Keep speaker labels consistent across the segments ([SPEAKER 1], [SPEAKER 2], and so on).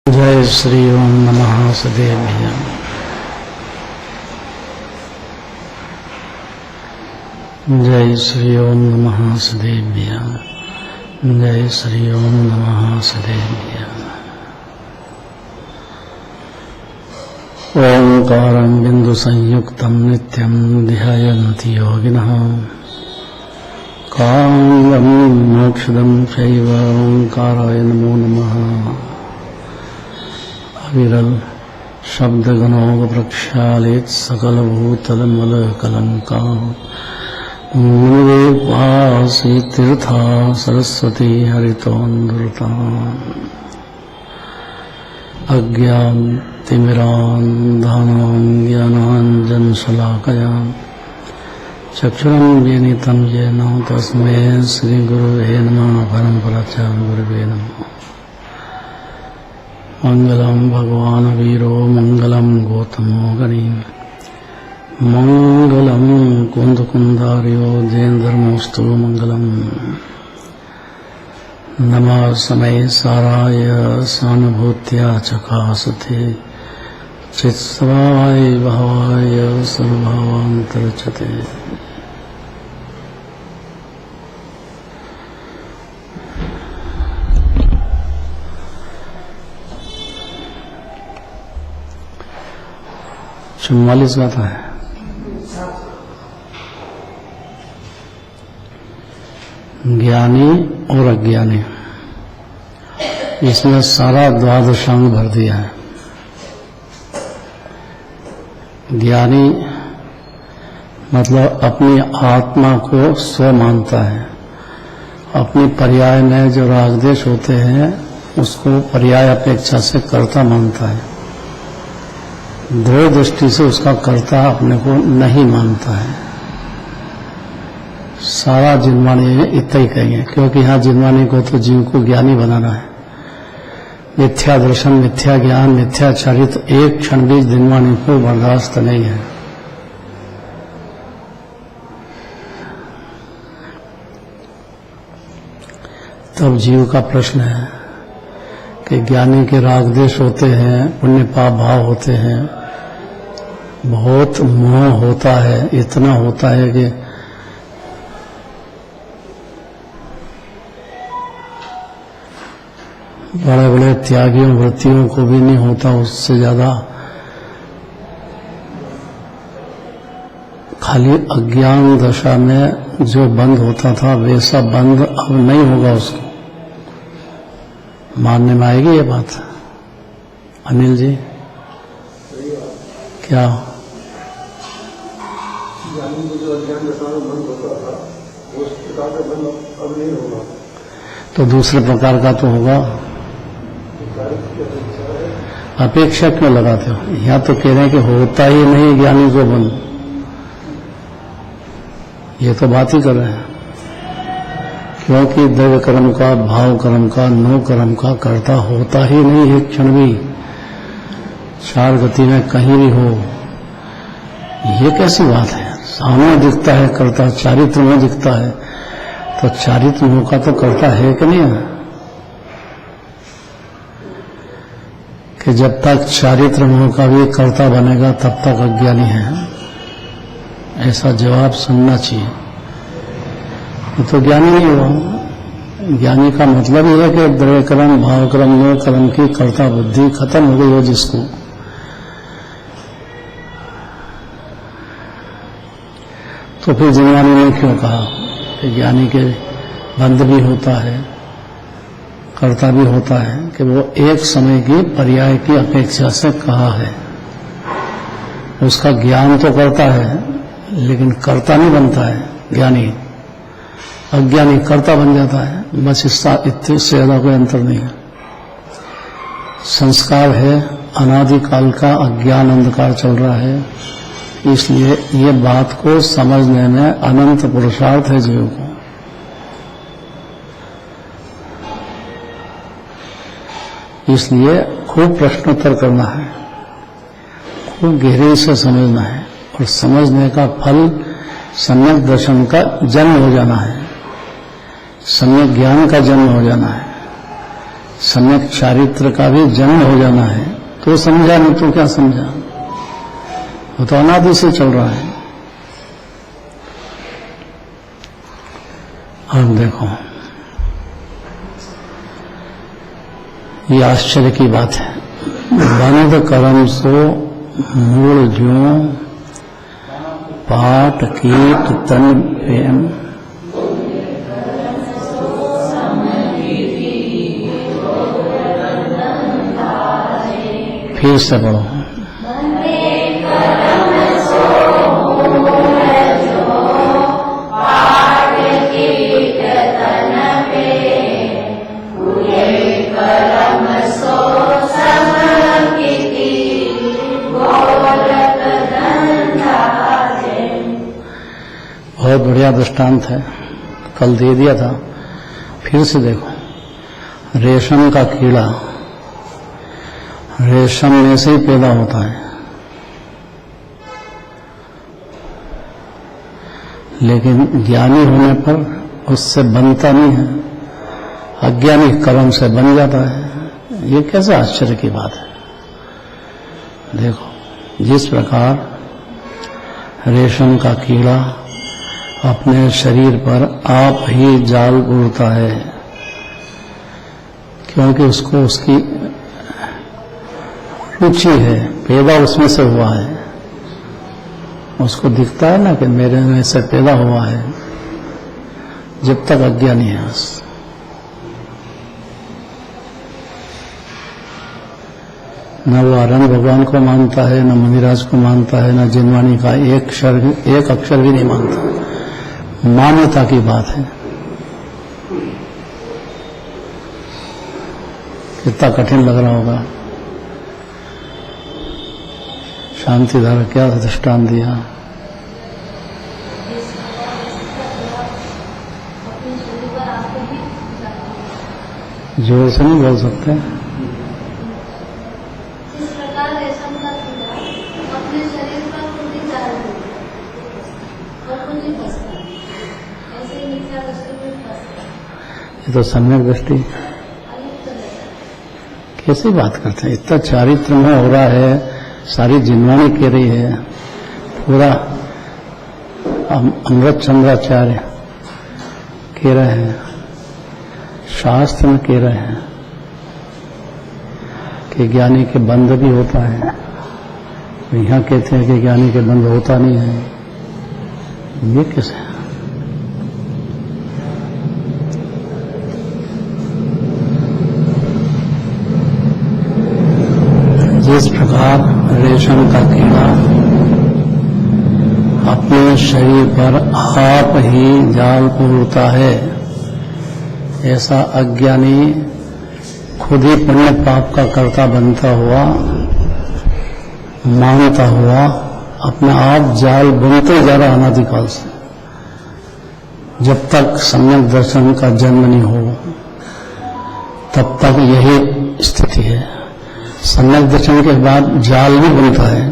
[SPEAKER 1] जय श्री ओम नमः सदेव्य। जय श्री ओम नमः सदेव्य। जय श्री ओम नमः सदेव्य। ओंकारं बिंदु संयुक्तं नित्यं ध्यायन्ति योगिनः कामं मोक्षदं चैव ओंकाराय नमो नमः। विरल शब्द गणों प्रक्षालित सकल भूतल मल कलंका मुनिवासी तीर्था सरस्वती हरितोन्दृता अज्ञान तिमिरान्धानां ज्ञानाञ्जन शलाकया चक्षुरं विनीतं येन तस्मै श्री गुरुवे नमः। परमपराचार्य गुरुवे नमः। मंगलम भगवान वीरो मंगलम गौतमो गणी मंगलम कुंद कुंदार्यो जैन धर्मोस्तु मंगलम। नमः समय साराय सानुभूत्या चकासते चित्स्वाय भावाय सर्वभावान्तरचते। चुम्वालीस गाथा है। ज्ञानी और अज्ञानी, इसमें सारा द्वादशांग भर दिया है। ज्ञानी मतलब अपनी आत्मा को स्व मानता है। अपनी पर्याय में जो रागदेश होते हैं उसको पर्याय अपेक्षा से कर्ता मानता है। दृढ़ दृष्टि से उसका कर्ता अपने को नहीं मानता है। सारा जिनवाणी इतना ही कहेंगे, क्योंकि यहाँ जिनवाणी को तो जीव को ज्ञानी बनाना है। मिथ्या दर्शन, मिथ्या ज्ञान, मिथ्या चरित्र एक क्षण भी जिनवाणी को बर्दाश्त नहीं है। तब जीव का प्रश्न है कि ज्ञानी के रागदेश होते हैं, पुण्य पाप भाव होते हैं, बहुत मोह होता है, इतना होता है कि बड़े बड़े त्यागियों व्रतियों को भी नहीं होता। उससे ज्यादा खाली अज्ञान दशा में जो बंद होता था वैसा बंद अब नहीं होगा। उसको मानने में आएगी ये बात? अनिल जी क्या? तो दूसरे प्रकार का तो होगा। अपेक्षा क्यों लगाते हो? यहाँ तो कह रहे हैं कि होता ही नहीं ज्ञानी को बंद। ये तो बात ही कर रहे हैं, क्योंकि द्रव्य कर्म का, भाव कर्म का, नो कर्म का कर्ता होता ही नहीं एक क्षण भी, चार गति में कहीं भी हो। ये कैसी बात है? सामने दिखता है कर्ता, चारित्र में दिखता है, तो चारित्र मोह का तो कर्ता है कि नहीं है? कि जब तक चारित्र मोह का भी कर्ता बनेगा तब तक अज्ञानी है, ऐसा जवाब सुनना चाहिए। तो ज्ञानी नहीं हुआ। ज्ञानी का मतलब यह है कि द्रव्य कर्म, भाव कर्म, नो कर्म की कर्ता बुद्धि खत्म हो गई हो जिसको। तो फिर जिनवाणी ने क्यों कहा कि ज्ञानी के बंध भी होता है, कर्ता भी होता है, कि वो एक समय की पर्याय की अपेक्षा से कहा है। उसका ज्ञान तो करता है लेकिन कर्ता नहीं बनता है ज्ञानी। अज्ञानी कर्ता बन जाता है। बस इससे ज्यादा कोई अंतर नहीं है। संस्कार है, अनादिकाल का अज्ञान अंधकार चल रहा है, इसलिए ये बात को समझने में अनंत पुरुषार्थ है जीव को। इसलिए खूब प्रश्नोत्तर करना है, खूब गहराई से समझना है, और समझने का फल सम्यक दर्शन का जन्म हो जाना है, सम्यक ज्ञान का जन्म हो जाना है। सम्यक चारित्र का भी जन्म हो जाना है तो समझा, नहीं तो क्या समझा। वो तो अनादि से चल रहा है। अब देखो, ये आश्चर्य की बात है। बंद कर्म सो मूल ज्यों पाट कीट तन प्रेम, फिर से पढ़ो। बहुत बढ़िया दृष्टांत है, कल दे दिया था, फिर से देखो। रेशम का कीड़ा रेशम में से ही पैदा होता है, लेकिन ज्ञानी होने पर उससे बनता नहीं है, अज्ञानी कर्म से बन जाता है। ये कैसे आश्चर्य की बात है। देखो, जिस प्रकार रेशम का कीड़ा अपने शरीर पर आप ही जाल उड़ता है, क्योंकि उसको उसकी रुचि है, पैदा उसमें से हुआ है। उसको दिखता है ना कि मेरे में से पैदा हुआ है, जब तक अज्ञानी है। न वो आरण्य भगवान को मानता है, न मुनिराज को मानता है, न जिनवाणी का एक अक्षर भी नहीं मानता। मान्यता की बात है। कितना कठिन लग रहा होगा। शांतिधारा क्या दृष्टांत दिया। जोर से नहीं बोल सकते।
[SPEAKER 2] इस प्रकार रेशम का कीड़ा अपने शरीर पर खुद ही जाल डालता और खुद ही फंसता है, ऐसे ही मिथ्या दृष्टि में फंसता है।
[SPEAKER 1] ये तो सम्यक दृष्टि कैसी बात करते हैं। इतना चारित्र में हो रहा है, सारी जिनवाणी कह रही है, पूरा अमृत चंद्राचार्य कह रहे हैं, शास्त्र में कह रहे हैं कि ज्ञानी के बंध भी होता है। यहाँ कहते हैं कि ज्ञानी के बंध होता नहीं है। ये कैसे? जिस प्रकार रेशम का कीड़ा अपने शरीर पर आप ही जाल उड़ता है, ऐसा अज्ञानी खुद ही पुण्य पाप का कर्ता बनता हुआ, मानता हुआ, अपने आप जाल बुनते जा रहा अनादिकाल से, जब तक सम्यक दर्शन का जन्म नहीं हो तब तक यही स्थिति है। सम्यक दर्शन के बाद जाल भी बनता है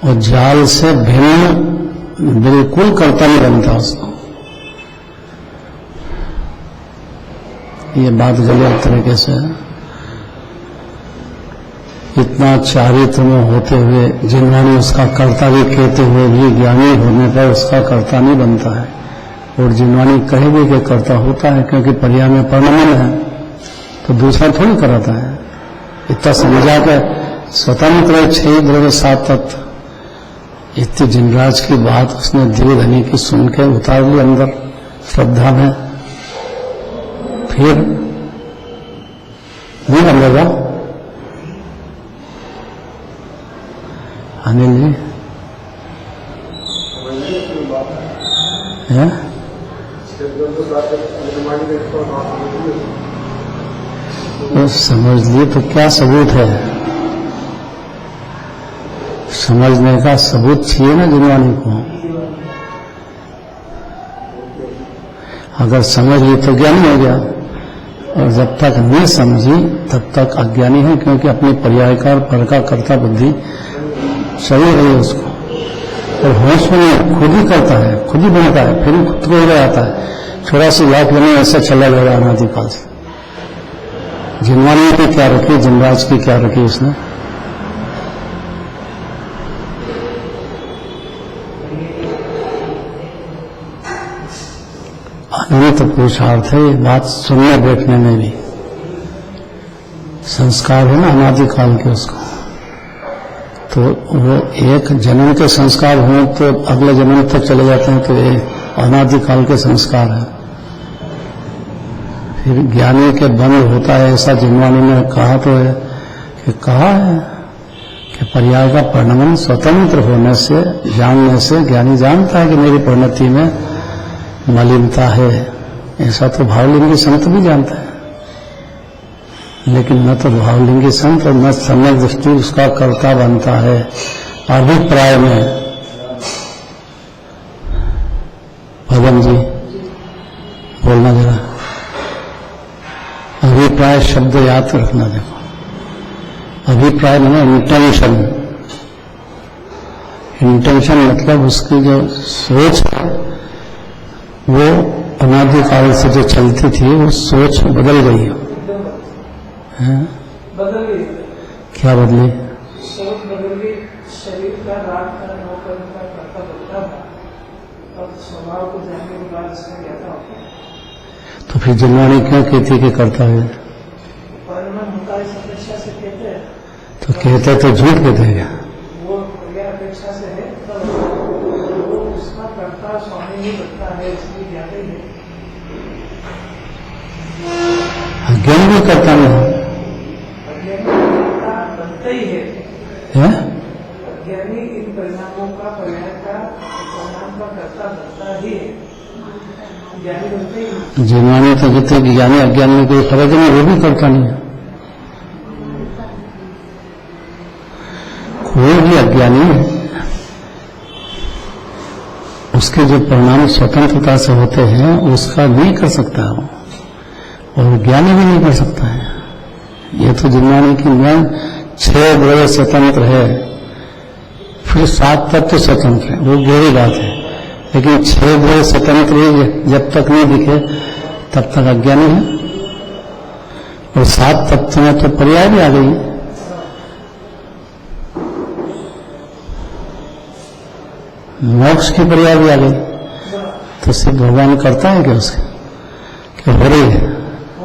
[SPEAKER 1] और जाल से भिन्न बिल्कुल कर्ता नहीं बनता उसको। ये बात गलत तरीके से इतना चारित्र में होते हुए, जिन्होंने उसका कर्ता भी कहते हुए भी ज्ञानी होने पर उसका कर्ता नहीं बनता है। और जिन्होंने कहे भी कि कर्ता होता है, क्योंकि पर्याय में परिणाम है तो दूसरा थोड़ी कराता है। इतना समझा के स्वतंत्र 6 द्रव्य 7 तत्व, इतनी जिनराज की बात उसने दिव्य धनी की सुन के उतार ली अंदर श्रद्धा में। फिर नहीं बनेगा अनिल जी है? तो समझ लिए तो क्या सबूत है? समझने का सबूत चाहिए ना जिनवानी को। अगर समझ ली तो ज्ञानी हो गया, और जब तक नहीं समझी तब तक अज्ञानी है, क्योंकि अपनी पर्यायकार पर का कर्ता बुद्धि चली रही है उसको। और होश में खुद ही करता है, खुद ही बनता है, फिर खुद को ही आता है। 84 लाख जन्म ऐसा चला गया अनादिकाल से। जिनवानी की क्या रखी, जिनराज की क्या रखी उसने? अनंत पुरुषार्थ है ये बात सुनने बैठने में भी। संस्कार है ना अनादिकाल के उसको, तो वो एक जन्म के संस्कार हों तो अगले जन्म तक चले जाते हैं, तो ये अनादिकाल के संस्कार है। फिर ज्ञानी के बंध होता है ऐसा जिनवानी ने कहा तो है कि कहा है कि पर्याय का परिणमन स्वतंत्र होने से, जानने से ज्ञानी जानता है कि मेरी परिणति में मलिनता है। ऐसा तो भावलिंगी संत भी जानता है, लेकिन न तो भावलिंगी संत और न सम्यक दृष्टि उसका कर्ता बनता है। अभिप्राय में भगवान जी बोलना जरा, अभिप्राय शब्द याद रखना। देखो अभिप्राय मैंने इंटेंशन, इंटेंशन मतलब उसकी जो सोच है वो अनादिकाल से जो चलती थी वो सोच बदल गई है।
[SPEAKER 3] बदल गई।
[SPEAKER 1] क्या बदली?
[SPEAKER 3] सोच बदल गई। शरीर का राग का नौकर का करता बदलता था, अब स्वभाव को जानने के बाद इसका ज्ञाता होता है।
[SPEAKER 1] तो फिर जिनवानी क्यों कहती कि करता है?
[SPEAKER 3] परिणाम होता है इस अपेक्षा से कहते हैं।
[SPEAKER 1] तो कहते तो झूठ कहते हैं।
[SPEAKER 3] वो यह अपेक्षा से है, तब वो उसका कर्ता स्वामी ही बनता है, इसलिए ज्ञाता ही है।
[SPEAKER 1] ज्ञान भी करता नहीं
[SPEAKER 3] बनता ही है। ज्ञानी इन परिणामों का पर्याय का परिणाम का कर्ता बनता ही है, ज्ञानी बनते ही।
[SPEAKER 1] जिनवानी तो जितने ज्ञानी अज्ञानी में कोई फर्क नहीं, वो भी करता नहीं है। कोई भी अज्ञानी उसके जो परिणाम स्वतंत्रता से होते हैं उसका नहीं कर सकता है, और ज्ञानी भी नहीं कर सकता है। ये तो जिनवानी की ज्ञान 6 द्रव्य स्वतंत्र है, फिर 7 तत्व स्वतंत्र है, वो गहरी बात है। लेकिन 6 द्रव्य स्वतंत्र जब तक नहीं दिखे तब तक अज्ञानी है। और 7 तत्व में तो पर्याय भी आ गई। मोक्ष की पर्याय भी आ गई, तो सिर्फ भगवान करता है क्या उसके? कि हो रही है,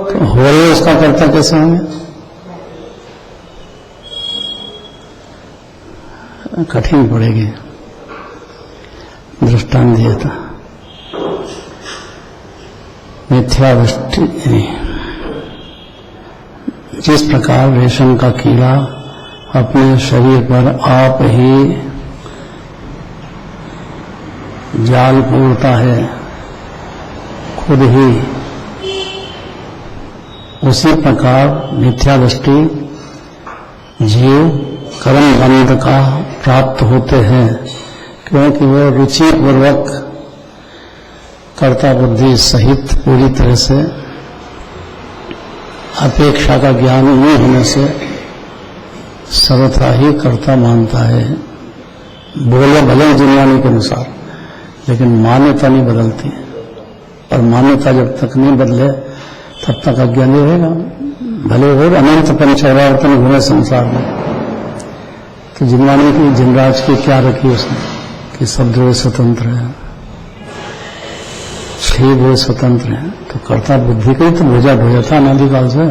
[SPEAKER 1] तो हो रही है उसका कर्ता कैसे होंगे? कठिन पड़ेगी। दृष्टांत दिया था मिथ्या दृष्टि। जिस प्रकार रेशम का कीड़ा अपने शरीर पर आप ही जाल पूरता है, खुद ही, उसी प्रकार मिथ्या दृष्टि जीव कर्म बंध का प्राप्त होते हैं, क्योंकि वो रुचि पूर्वक कर्ता बुद्धि सहित पूरी तरह से अपेक्षा का ज्ञान नहीं होने से सर्वथा ही कर्ता मानता है। बोले भले जिनवानी के अनुसार, लेकिन मान्यता नहीं बदलती, और मान्यता जब तक नहीं बदले तब तक अज्ञानी रहेगा। भले हो अनंत पंचवर्तन घूमे संसार में। तो जिनवानी की, जिनराज की क्या रखी उसने कि सब द्रव्य स्वतंत्र है, 6 द्रव्य स्वतंत्र है, तो कर्ता बुद्धि का ही तो भोजा था अनादिकाल से।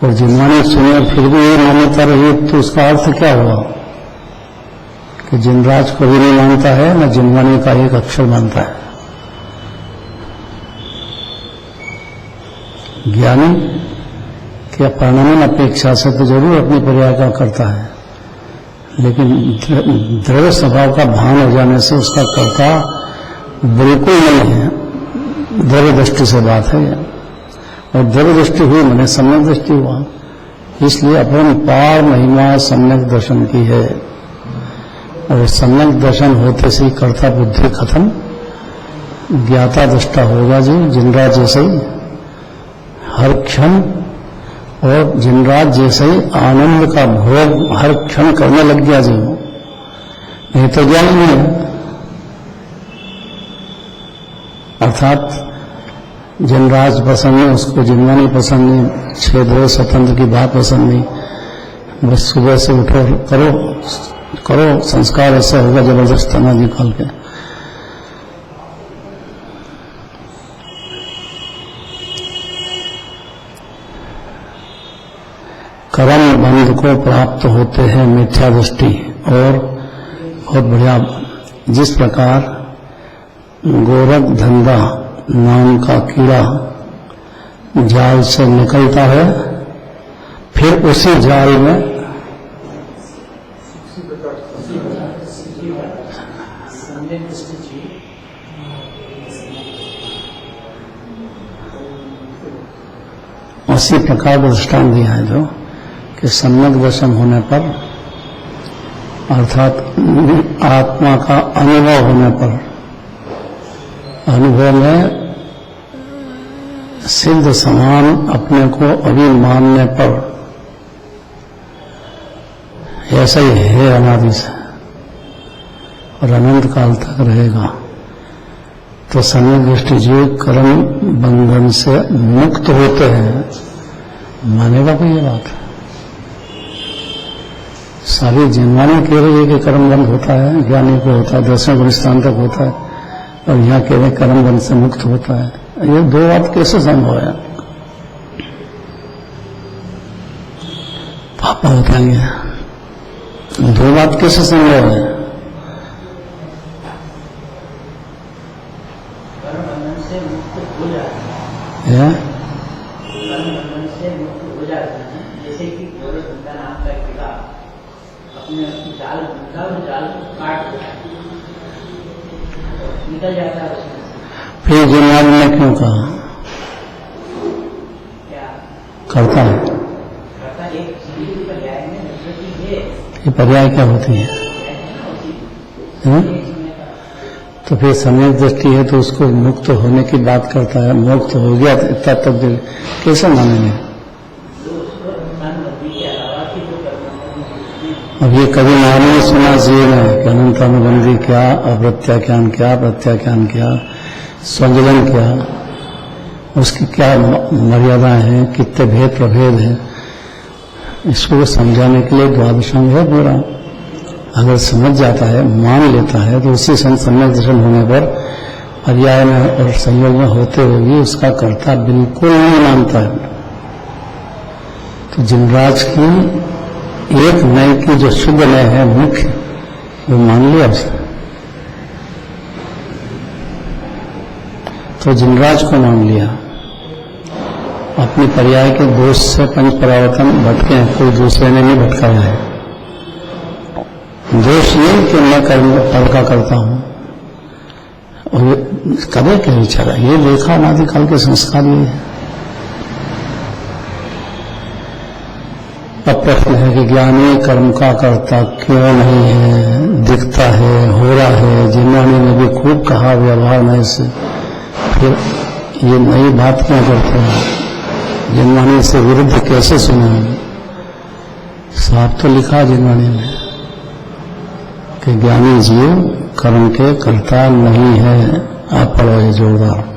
[SPEAKER 1] और जिनवानी सुने फिर भी ये मान्यता रही, तो उसका अर्थ क्या हुआ कि जिनराज को भी नहीं मानता है, न जिनवानी का एक अक्षर मानता है। ज्ञानी के परिणाम अपेक्षा से तो जरूर अपनी पर्याय का करता है, लेकिन द्रव्य स्वभाव का भान हो जाने से उसका कर्ता बिल्कुल नहीं है। द्रव्य दृष्टि से बात है, और द्रव्य दृष्टि हुई मैंने सम्यक दृष्टि हुआ, इसलिए अपन पार महिमा सम्यक दर्शन की है। और सम्यक दर्शन होते से ही कर्ता बुद्धि खत्म, ज्ञाता दृष्टा होगा जी जिनराज जैसे ही हर क्षण, और जिनराज जैसे ही आनंद का भोग हर क्षण करने लग गया जी, नहीं तो ज्ञान नहीं है। अर्थात जिनराज पसंद नहीं, उसको जिनवानी पसंद नहीं, 6 दिवस स्वतंत्र की बात पसंद नहीं। बस सुबह से उठो, करो करो, संस्कार ऐसा होगा जबरदस्त तना निकाल के। कर्म बंध को प्राप्त होते हैं मिथ्या दृष्टि। और बहुत बढ़िया, जिस प्रकार गोरख धंधा नाम का कीड़ा जाल से निकलता है, फिर उसी जाल में उसी प्रकार का दृष्टांत दिया है जो कि सम्यक दर्शन होने पर, अर्थात आत्मा का अनुभव होने पर, अनुभव में सिद्ध समान अपने को अभी मानने पर, ऐसा ही है अनादि से और अनंत काल तक रहेगा, तो सम्यक दृष्टि जीव कर्म बंधन से मुक्त होते हैं। मानेगा कोई ये बात? सारी जिनवानी कह रही है कि कर्म बंध होता है, ज्ञानी को होता है, 10वें गुणस्थान तक होता है, और यहाँ कह रहे कर्म बंध से मुक्त होता है। ये दो बात कैसे संभव है? पापा बताएंगे दो बात कैसे संभव है?
[SPEAKER 4] जैसे कि गोरख धंधा नाम का कीड़ा अपने जाल बंधा और जाल काट देता है, निकल जाता है उसमें।
[SPEAKER 1] फिर जिनवानी ने क्यों कहा?
[SPEAKER 4] क्या
[SPEAKER 1] करता है?
[SPEAKER 4] करता एक सीधी पर्याय में है।
[SPEAKER 1] ये पर्याय क्या होती है? तो फिर सम्यक दृष्टि है तो उसको मुक्त होने की बात करता है, मुक्त हो गया तो इतना तक कैसे मानेंगे? अब ये कभी नाम नहीं सुना जीव ने कि अनंतानुबंधी क्या, अप्रत्याख्यान क्या, प्रत्याख्यान क्या, संजलन क्या, उसकी क्या मर्यादाएं हैं, कितने भेद प्रभेद हैं, इसको समझाने के लिए द्वादशांग है पूरा। अगर समझ जाता है, मान लेता है, तो उसी सम्यक दर्शन होने पर पर्याय में और संयोग में होते हुए भी उसका कर्ता बिल्कुल नहीं मानता है। तो जिनराज की एक नय की जो शुद्ध नय है मुख्य, वो मान लिया उसने, तो जिनराज को मान लिया। अपनी पर्याय के दोष से पंच परावर्तन भटके हैं, कोई दूसरे ने नहीं भटकाया है। दोष ये कि मैं कर्म फल का करता हूं, और कदे क्या विचारा, ये देखा अनादिकाल के संस्कार ये है। अब प्रश्न है कि ज्ञानी कर्म का करता क्यों नहीं है? दिखता है, हो रहा है, जिन्होंने ने भी खूब कहा व्यवहार में से, फिर ये नई बात क्यों करते हैं? जिन्होंने से विरुद्ध कैसे सुना? साफ तो लिखा जिन्होंने ने कि ज्ञानी जीव कर्म के कर्ता नहीं है। आप पढ़ो ये जोरदार।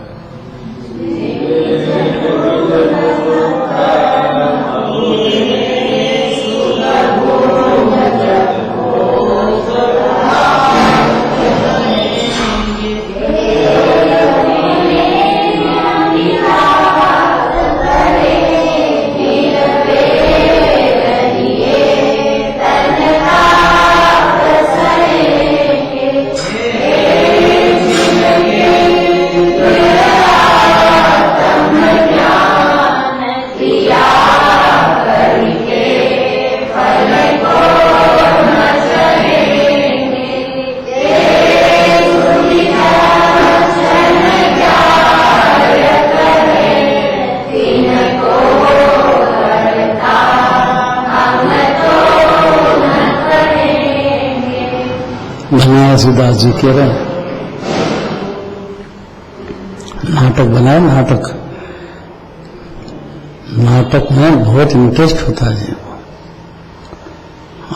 [SPEAKER 1] दास जी कह रहे हैं नाटक बनाए, नाटक में बहुत इंटरेस्ट होता है जी।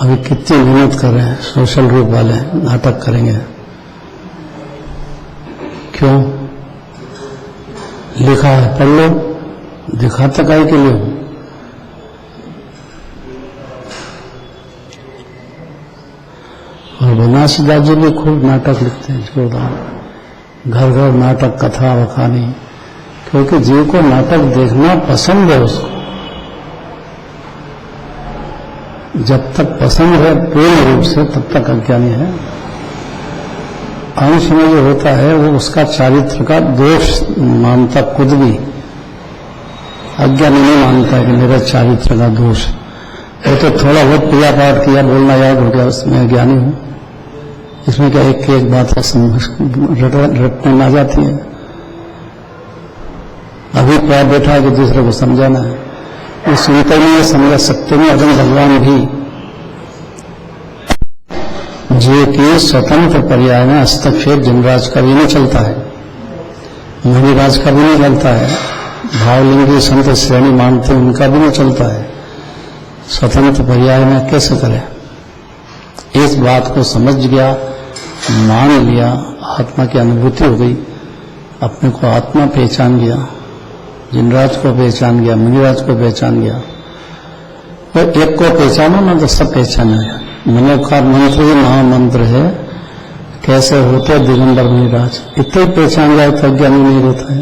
[SPEAKER 1] अभी कितनी मेहनत कर रहे हैं सोशल रूप वाले, नाटक करेंगे क्यों? लिखा है, पढ़ लो। दिखाता काहे के लिए हो? और बनारसीदास जी भी खूब नाटक लिखते हैं, जोरदार, घर घर नाटक, कथा वखानी, क्योंकि जीव को नाटक देखना पसंद है। उसको जब तक पसंद है पूर्ण रूप से, तब तक अज्ञानी है। अंश में जो होता है वो उसका चारित्र का दोष मानता, खुद भी अज्ञानी नहीं मानता कि मेरा चारित्र का दोष। वो तो थोड़ा बहुत पूजा पाठ किया, बोलना याद हो गया, उसमें ज्ञानी हूं। इसमें क्या एक एक बात रटने में आ जाती है। अभी प्राय बैठा है कि दूसरे को समझाना है, वो सुनते नहीं, समझा सकते नहीं। अगर भगवान भी जीव के स्वतंत्र पर्याय में हस्तक्षेप जिनराज का भी नहीं चलता है, मुनिराज का भी नहीं चलता है, भावलिंगी संत श्रेणी मानते उनका भी नहीं चलता है। स्वतंत्र पर्याय में कैसे करें? इस बात को समझ गया, मान लिया, आत्मा की अनुभूति हो गई, अपने को आत्मा पहचान गया, जिनराज को पहचान गया, मुनिराज को पहचान गया। तो एक को पहचानो ना तो सब पहचाना। मनोकार मंत्र ही महामंत्र है। कैसे होते दिगंबर मुनिराज, इतने पहचान जाए तो अज्ञानी नहीं होता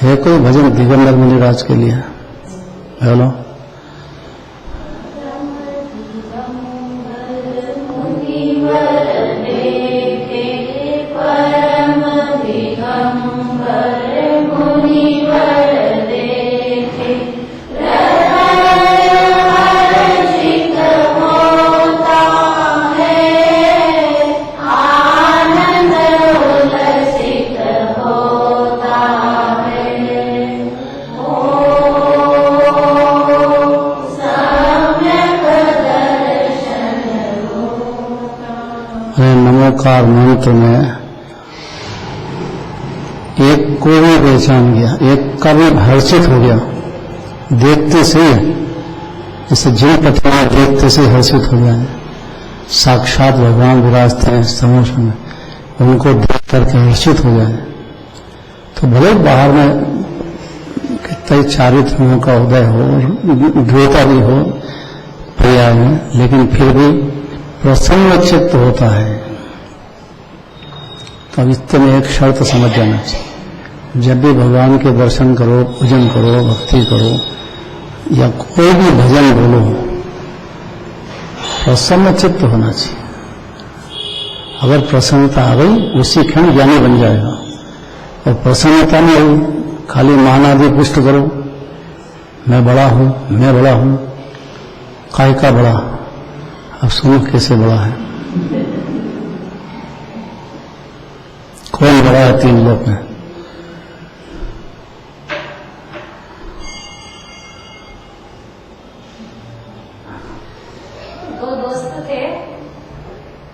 [SPEAKER 1] है कोई भजन दिगंबर मुनिराज के लिए? बोलो। नमोकार मंत्र में एक को भी पहचान गया, एक का भी हर्षित हो गया, देखते से, जैसे जिन पत्नियां देखते से हर्षित हो जाए, साक्षात भगवान विराजते हैं समूह में, उनको देख करके हर्षित हो जाए, तो भले बाहर में कितने चारित्रों का उदय हो, द्योता भी हो पर्याय में, लेकिन फिर भी प्रसन्न चित्त होता है। तो अब इतने में एक शर्त समझ जाना चाहिए, जब भी भगवान के दर्शन करो, पूजन करो, भक्ति करो या कोई भी भजन बोलो, प्रसन्न चित्त होना चाहिए। अगर प्रसन्नता आ गई, उसी क्षण ज्ञानी बन जाएगा। और प्रसन्नता में आई, खाली मानादि पुष्ट करो, मैं बड़ा हूं, मैं बड़ा हूं, काय का बड़ा? अब सुनो कैसे बड़ा है। कौन बड़ा है तीन लोग में?
[SPEAKER 2] दो दोस्त थे,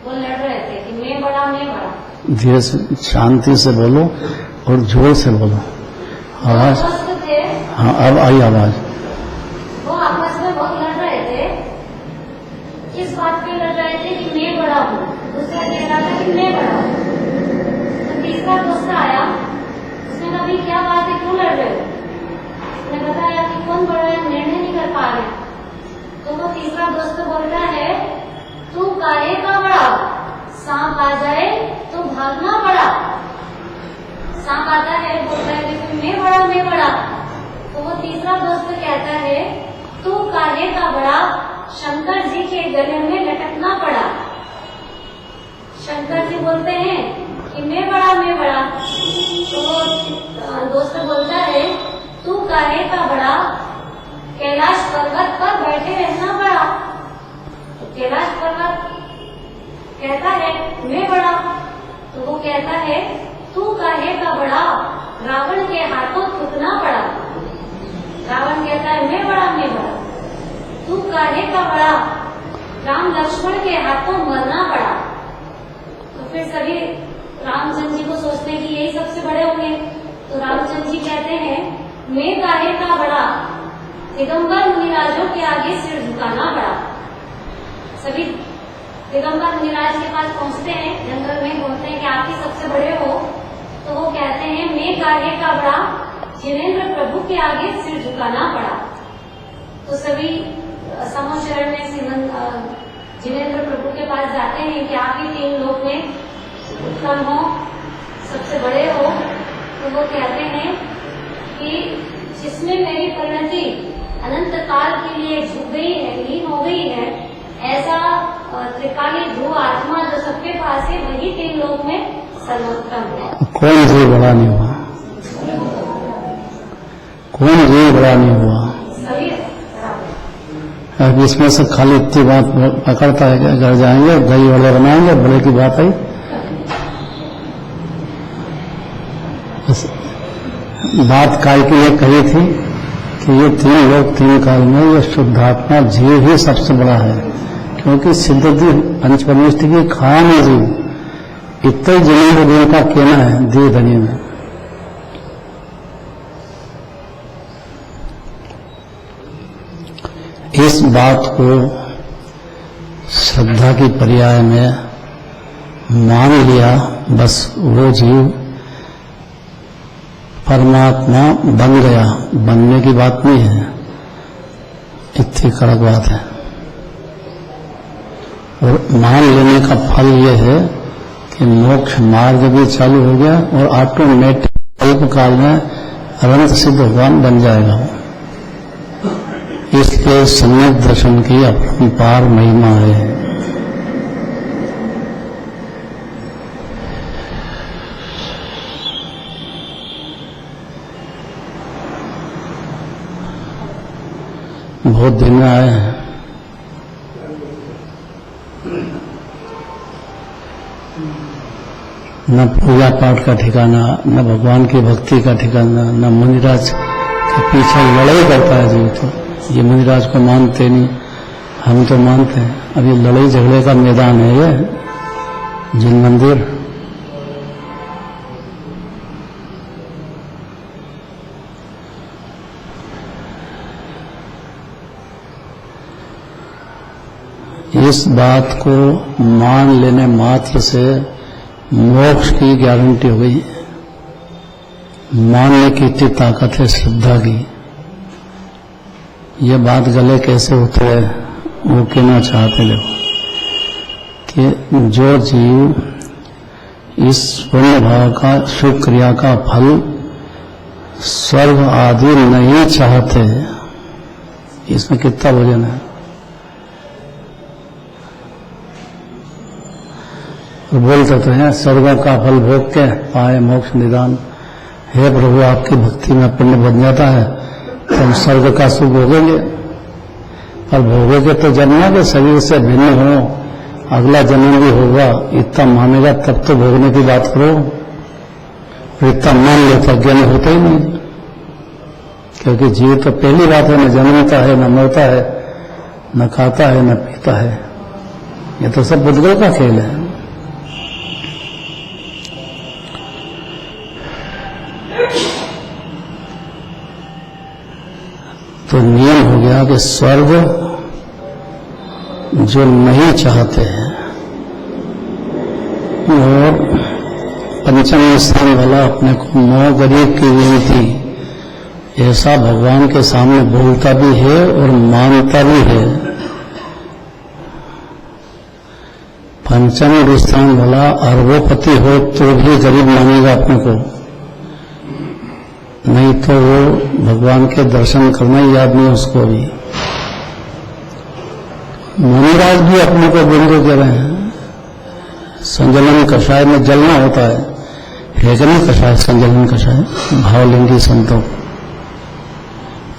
[SPEAKER 2] वो लड़ रहे थे कि मैं बड़ा, मैं बड़ा।
[SPEAKER 1] धीरे से, शांति से बोलो और जोर से बोलो। आवाज,
[SPEAKER 2] दोस्त थे,
[SPEAKER 1] हाँ अब आई आवाज।
[SPEAKER 2] वो आपस में बहुत लड़ रहे थे। किस बात पे लड़ रहे थे कि मैं बड़ा हूँ, दूसरा कह रहा था कि मैं बड़ा हूँ। तो तीसरा दोस्त आया, उसने कहा भाई क्या बात है, क्यों लड़ रहे हो? उसने बताया कि कौन बड़ा है, निर्णय नहीं कर पा रहे। तो वो तीसरा दोस्त बोलता है, तू काहे का बड़ा, सांप आ जाए तो भागना पड़ा। सांप आता है, बोलता है कि मैं बड़ा, मैं बड़ा। तो वो तीसरा दोस्त कहता है, तू काहे का बड़ा, शंकर जी के गले में लटकना पड़ा। शंकर जी बोलते हैं कि मैं बड़ा, मैं बड़ा। तो वो दोस्त बोलता है, तू काहे का बड़ा, कैलाश पर्वत पर बैठे रहना पड़ा। तो कैलाश पर्वत कहता है मैं बड़ा। तो वो कहता है, तू काहे का बड़ा, रावण के हाथों थूकना पड़ा। रावण कहता है मैं बड़ा, मैं बड़ा। तू काहे का बड़ा, राम लक्ष्मण के हाथों मरना पड़ा। तो फिर सभी रामचंद्र जी को सोचते हैं कि यही सबसे बड़े होंगे। तो रामचंद्र जी कहते हैं, मैं काहे का बड़ा, दिगंबर मुनिराजों के आगे सिर झुकाना पड़ा। सभी दिगंबर मुनिराज के पास पहुंचते हैं, जंगल में बोलते हैं कि आप ही सबसे बड़े हो। तो तो वो कहते हैं मैं काहे का बड़ा, जिनेंद्र प्रभु के आगे सिर झुकाना पड़ा। तो सभी समूह शरण में श्रीमंत जिनेंद्र प्रभु के पास जाते हैं कि आप ही 3 लोक में उत्तम हो, सबसे बड़े हो। तो वो कहते हैं कि जिसमें मेरी परिणति अनंत काल के लिए झुक गई है, लीन हो गई है, ऐसा त्रिकाली ध्रुव आत्मा जो सबके पास है वही 3 लोक में सर्वोत्तम है।
[SPEAKER 1] कौन जीव बड़ा नहीं हुआ? कौन जीव बड़ा नहीं हुआ?
[SPEAKER 2] सभी
[SPEAKER 1] अब इसमें से खाली इतनी बात पकड़ता है कि घर जाएंगे दही वड़े बनाएंगे, बड़े की बात आई। बात काय के लिए कही थी कि ये 3 लोक 3 काल में ये शुद्धात्मा जीव ही सबसे बड़ा है, क्योंकि सिद्धि पंचपरमेष्टि की खान जीव इतने जिनेंद्र देव का कहना है देव धनी में। इस बात को श्रद्धा की पर्याय में मान लिया, बस वो जीव परमात्मा बन गया। बनने की बात नहीं है, इतनी कड़क बात है। और मान लेने का फल ये है कि मोक्ष मार्ग भी चालू हो गया और ऑटोमेटिक अल्प काल में अनंत सिद्ध भगवान बन जाएगा। इसलिए सम्यक दर्शन की अपरंपार महिमा है। बहुत दिन में आए हैं, न पूजा पाठ का ठिकाना, न भगवान की भक्ति का ठिकाना, न मुनिराज के पीछे लड़ाई करता है जीव। तो ये मुनिराज को मानते नहीं, हम तो मानते हैं। अब ये लड़ाई झगड़े का मैदान है ये जिन मंदिर। इस बात को मान लेने मात्र से मोक्ष की गारंटी हो गई। मानने की इतनी ताकत है श्रद्धा की। ये बात गले कैसे उतरे वो कहना चाहते लोग कि जो जीव इस पुण्य भाव का शुभ क्रिया का फल स्वर्ग आदि नहीं चाहते, इसमें कितना वजन है। बोलते तो हैं स्वर्गों का फल भोग के पाए मोक्ष निदान। हे प्रभु, आपकी भक्ति में पुण्य बन जाता है तो हम स्वर्ग का सुख भोगेंगे, पर भोगेंगे तो जन्म के शरीर से भिन्न हो, अगला जन्म भी होगा, इतना मानेगा तब तो भोगने की बात करो। इतना मान लेता ज्ञान होता ही नहीं, क्योंकि जीव तो पहली बात है, न जन्मता है, न मरता है, न खाता है, न पीता है। ये तो सब बुद्धगल का खेल है। तो नियम हो गया कि स्वर्ग जो नहीं चाहते हैं और पंचम स्थान वाला अपने को नौ गरीब की विनती ऐसा भगवान के सामने बोलता भी है और मानता भी है। पंचम स्थान वाला अरबोपति हो तो भी गरीब मानेगा अपने को, नहीं तो वो भगवान के दर्शन करना ही याद नहीं उसको भी। मुनिराज भी अपने को बिंदु कह रहे हैं। संजलन कषाय में जलना होता है कि नहीं कषाय, संजलन कषाय भावलिंगी संतों।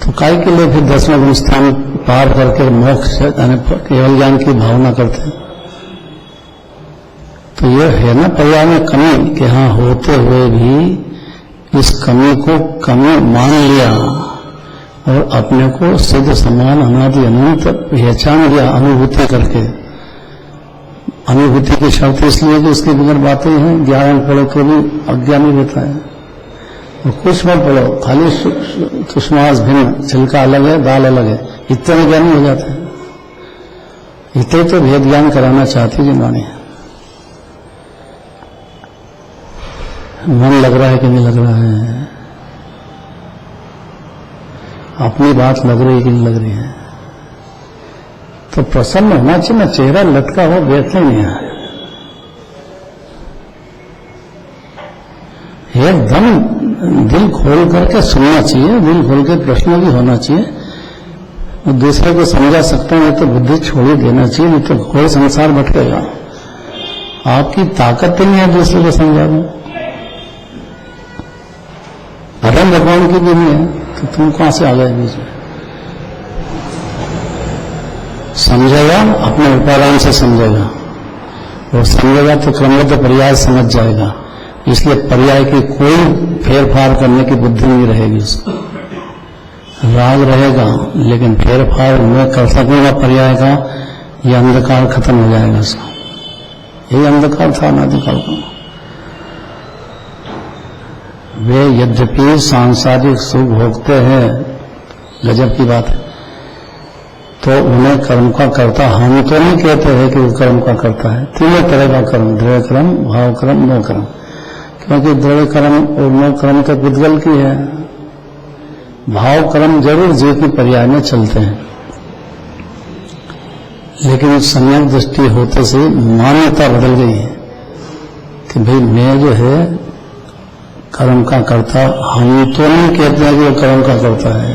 [SPEAKER 1] तो काय के लिए फिर 10वें स्थान पार करके मोक्ष केवल ज्ञान की भावना करते हैं। तो ये है ना पर्याय में कमी कि हाँ होते हुए भी इस कमी को कमी मान लिया और अपने को सिद्ध समान अनादि अनंत पहचान लिया अनुभूति करके। अनुभूति की शर्त इसलिए कि उसके बिगड़ बातें हैं। ज्ञान पढ़ो तो भी अज्ञानी रहता है, और कुछ मत पढ़ो, खाली सुषमास भिन्न, छिलका अलग है दाल अलग है, इतने में ज्ञानी हो जाते हैं। इतने तो भेद ज्ञान कराना चाहती जिनवाणी मन लग रहा है कि नहीं लग रहा है, अपनी बात लग रही है कि नहीं लग रही है, तो प्रसन्न होना चाहिए ना, चेहरा लटका हो बैठने नहीं है, एकदम दिल खोल करके सुनना चाहिए, दिल खोल के प्रश्न भी होना चाहिए। दूसरे को समझा सकते हैं तो बुद्धि छोड़ ही देना चाहिए, नहीं तो घोर संसार भटकेगा। आपकी ताकत नहीं है दूसरे को समझा दो, धर्म भगवान की भी नहीं है, तो तुम कहां से आ गए बीच में? समझेगा अपने उपादान से समझेगा, और समझेगा तो क्रमबद्ध पर्याय समझ जाएगा। इसलिए पर्याय की कोई फेर फार करने की बुद्धि नहीं रहेगी उसको। राग रहेगा लेकिन फेर फार मैं कर सकूंगा पर्याय का, यह अंधकार खत्म हो जाएगा उसका। यही अंधकार था अनादिकाल का। वे यद्यपि सांसारिक सुख भोगते हैं, गजब की बात है, तो उन्हें कर्म का करता हम तो नहीं कहते हैं कि वो कर्म का करता है। तीनों तरह का कर्म, द्रव्य कर्म, भाव कर्म, नो कर्म, क्योंकि द्रव्य कर्म और नो कर्म तो गुदगल की है। भाव कर्म जरूर जीव की पर्याय में चलते हैं, लेकिन सम्यक दृष्टि होते से मान्यता बदल गई है कि भाई मैं जो है कर्म का करता, हम तो नहीं कहते हैं कि वो कर्म का करता है।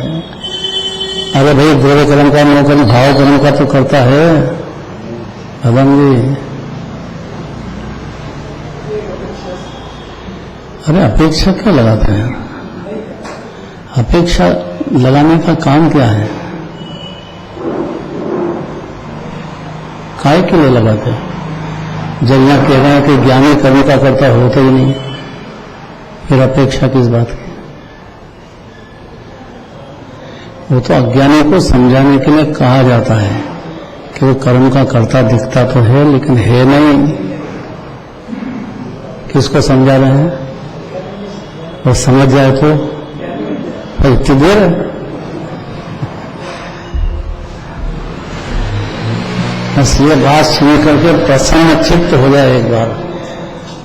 [SPEAKER 1] अरे भाई द्रव्य कर्म का, नो कर्म, भाव कर्म का तो करता है भगवान जी। अरे अपेक्षा क्यों लगाते हैं? अपेक्षा लगाने का काम क्या है? काय के लिए लगाते हैं? जब यहां कह रहे हैं कि ज्ञानी कर्म का करता होता ही नहीं, फिर अपेक्षा किस बात की? वो तो अज्ञानी को समझाने के लिए कहा जाता है कि वो कर्म का करता दिखता तो है लेकिन है नहीं। किसको समझा रहे हैं? और समझ जाए तो इतनी देर है। बस ये बात सुन करके प्रसन्न चित्त हो जाए एक बार।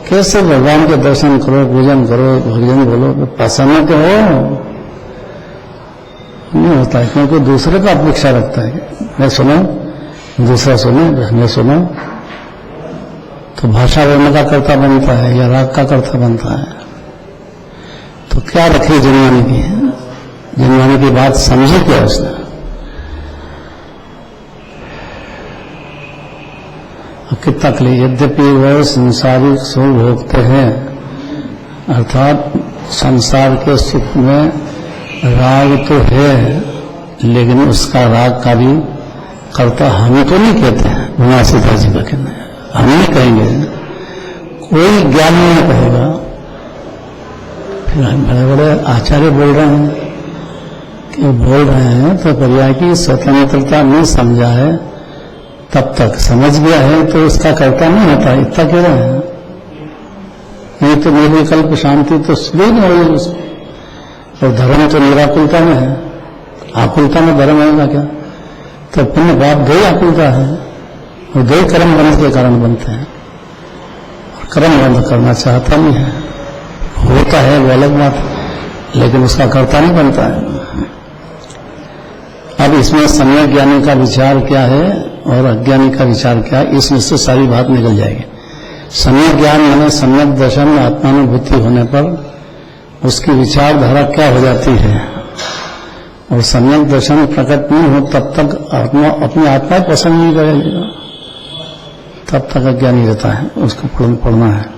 [SPEAKER 1] कैसे भगवान के दर्शन करो, पूजन करो, भजन बोलो, प्रसन्न तो हो नहीं होता है, क्योंकि दूसरे का अपेक्षा रखता है। मैं सुना, दूसरा सुने, मैं सुना, तो भाषा बोलने का कर्ता बनता है या राग का कर्ता बनता है। तो क्या रखे जनवाने की? जनवाने की बात समझे क्या उसने? कितना के लिए यद्यपि वह संसारिक सुख भोगते हैं, अर्थात संसार के सुख में राग तो है, लेकिन उसका राग का भी करता हम तो नहीं कहते हैं। भगवान सीता जी का कहना है, हम नहीं कहेंगे, कोई ज्ञान नहीं कहेगा। फिर बड़े बड़े आचार्य बोल रहे हैं कि बोल रहे हैं तो पर्याय की स्वतंत्रता नहीं समझा है, तब तक समझ गया है तो उसका कर्ता नहीं होता। इतना कह रहे हैं, नहीं तो निर्विकल्प शांति तो सुबह नहीं होगी उसको। और धर्म तो निराकुलता में है, आकुलता में धर्म होगा क्या? तो पुण्य पाप दो ही आकुलता है, और दो ही कर्म बंध के कारण बनते हैं। कर्म बंद करना चाहता नहीं है, होता है वो अलग बात, लेकिन उसका कर्ता नहीं बनता है। अब इसमें सम्यक ज्ञानी का विचार क्या है और अज्ञानी का विचार क्या है, इसमें से सारी बात निकल जाएगी। सम्यक ज्ञान माने सम्यक दर्शन में आत्मानुभूति होने पर उसकी विचारधारा क्या हो जाती है, और सम्यक दर्शन प्रकट नहीं हो तब तक अपनी आत्मा पसंद नहीं करेगा, तब तक अज्ञानी रहता है। उसको पढ़ना है।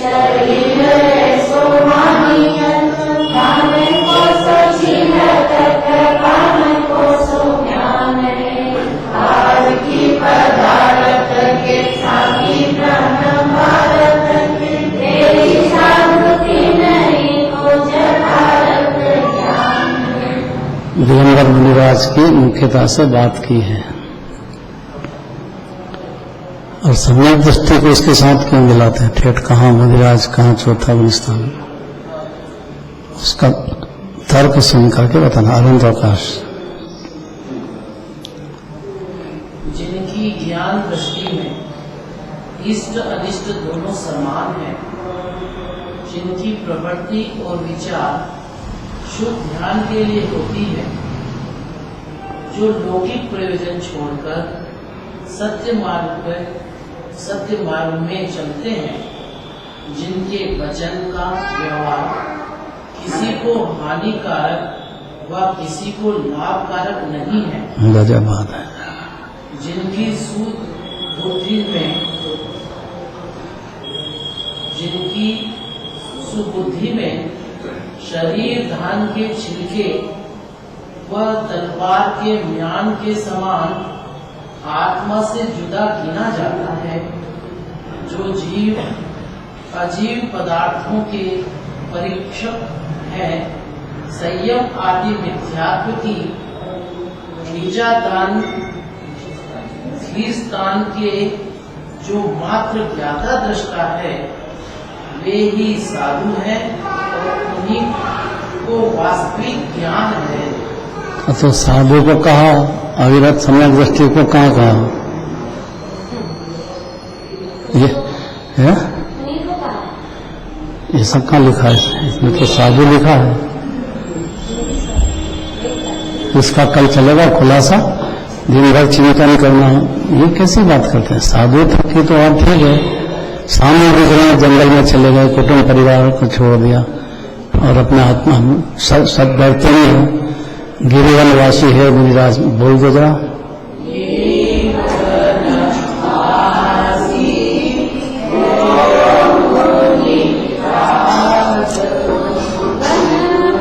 [SPEAKER 2] शरीर सो मानियन
[SPEAKER 1] पर मुनिराज की मुख्यता से बात की है। और सम्यक दृष्टि को इसके साथ क्यों मिलाते हैं? ठेठ कहाँ मुनिराज, कहाँ चौथा गुणस्थान, उसका तर्क सुन करके बताना। अनंत अवकाश।
[SPEAKER 4] जिनकी ज्ञान दृष्टि में इष्ट अनिष्ट दोनों समान हैं, जिनकी प्रवृत्ति और विचार शुद्ध ध्यान के लिए होती है, जो लौकिक प्रयोजन छोड़कर सत्य मार्ग में चलते हैं, जिनके वचन का व्यवहार किसी को हानिकारक व किसी को लाभकारक नहीं है,
[SPEAKER 1] गजब बात है।
[SPEAKER 4] जिनकी सुबुद्धि में शरीर धान के छिलके व तलवार के म्यान के समान आत्मा से जुदा गिना जाता है, जो जीव अजीव पदार्थों के परीक्षक है, संयम आदि मिथ्यात्व की धीरस्थान के जो मात्र ज्ञाता दृष्टा है, वे ही साधु हैं और उन्हीं को वास्तविक ज्ञान है।
[SPEAKER 1] तो साधु को कहा, अविरत सम्यक दृष्टि को कहाँ कहा? ये है, ये सब कहाँ लिखा है? इसमें तो साधु लिखा है। इसका कल चलेगा खुलासा, दिन भर चिंतन करना। ये कैसी बात करते हैं? साधु तक की तो आप ठीक है, सामने दिख रहे हैं, जंगल में चले गए, कुटुंब परिवार को छोड़ दिया और अपना आत्मा सब डरते ही है। गिरिवन वासी है मुनिराज, बोल दो जरा।